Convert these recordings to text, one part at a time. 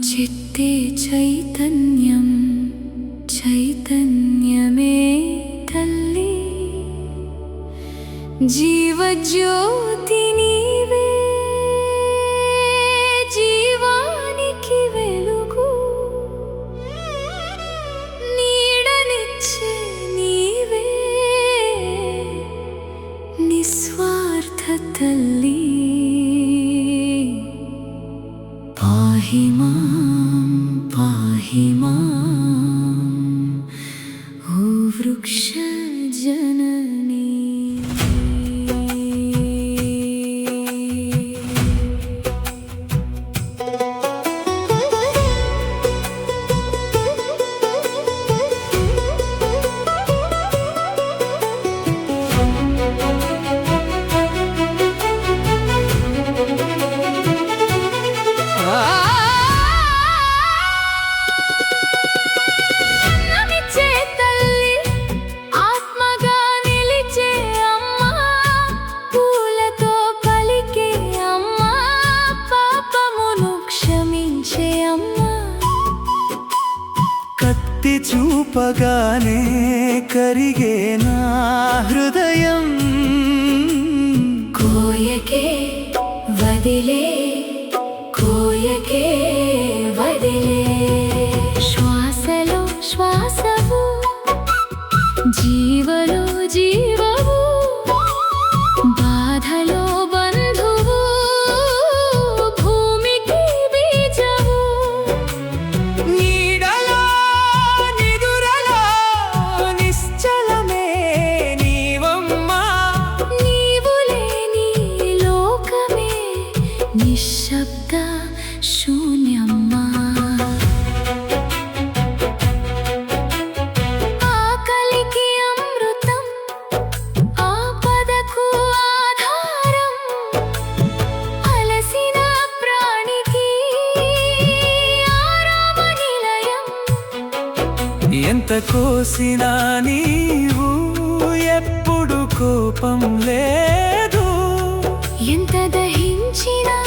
చిత్తే చైతన్యం చైతన్యమే తల్లి జీవజ్యోతి నీవే జీవానికి వెలుగు నీడనిచ్చే నీవే నిస్వార్థ తల్లి పాహి మాం ఓ వృక్ష జననీ చూపగానే కరిగే నా హృదయం కోయకే వదిలే కోయకే వదిలే శ్వాసలో శ్వాసవు జీవలో జీవవు బాధలో బంధువు భూమికి బీజవు నీడలో నిదురలో నిశ్చలమే నీవమ్మా నీవు లేని లోకమే నిశ్శబ్ద శూన్యమ్మా ఆకలికి అమృతం ఆపదకు ఆధారం అలసిన ప్రాణికి ఆరామ నిలయం ఎంత కోసినా నీవు ఎప్పుడు కోపం లేదు ఎంత దహించినా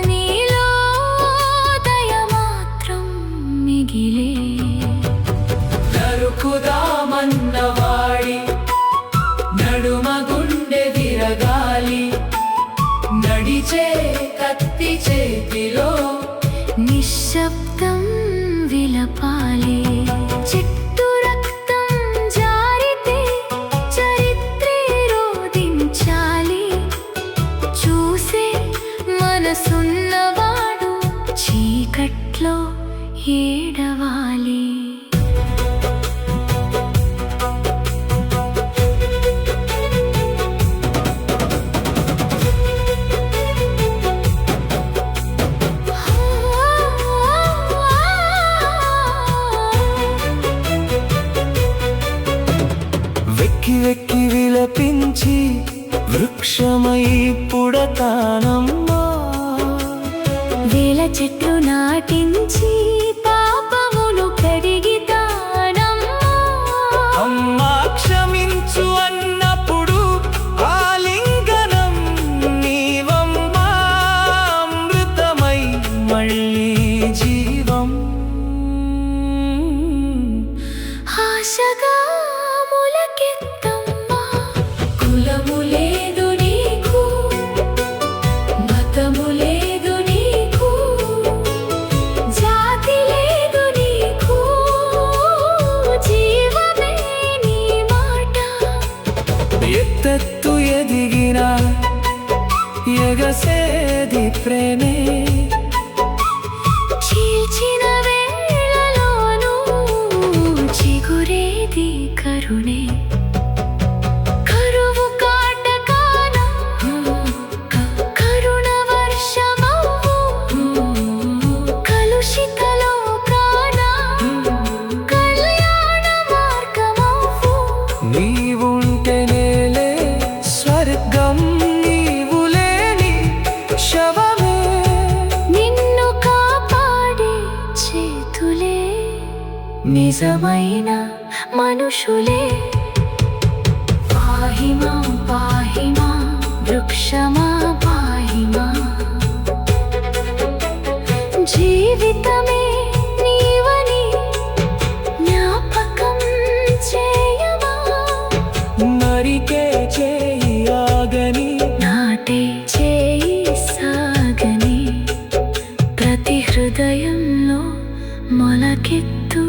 నీలో దయ మాత్రం మిగిలే నరుకుదామన్నవాడి నడుమ గుండె విరగాలి నడిచే కత్తి చేతిలో నిశ్శబ్దం విలపాలి చెట్టు రక్తం జారితే చరిత్రే రోదించాలి చూసే మనసున్నవాడు చీకట్లో ఏడవాలి వెక్కి వెక్కి విలపించి వృక్షమై పుడతానమ్మా వేల చెట్లు నాటించి పాపమును కడిగితానమ్మా అమ్మా క్షమించు అన్నప్పుడు ఆలింగనం నీవమ్మా అమృతమై మళ్ళీ జీవం ఆశగా మొలకెత్తమ్మా కులము లేదు నీకు మతము లేదు నీకు జాతి ఎంతెత్తు ఎదిగినా ఎగసేది ప్రేమే. చీల్చిన వేళలోనూ చిగురేది కరుణే. కరువు కాటకాన కరుణ వర్షమవ్వు, కలుషిత లోకాన కళ్యాణ మార్గమవ్వు. నీవుంటే నేలే స్వర్గం, నీవు లేని శవమే. నిన్ను కాపాడే చేతులే నిజమైన మనుషులే. పాహి మాం పాహి మాం వృక్షమా పాహి మాం. జీవితమే నీవని జ్ఞాపకం చేయవా. నరికే చేయి ఆగని, నాటే చేయి సాగని, ప్రతి హృదయంలో మొలకెత్తు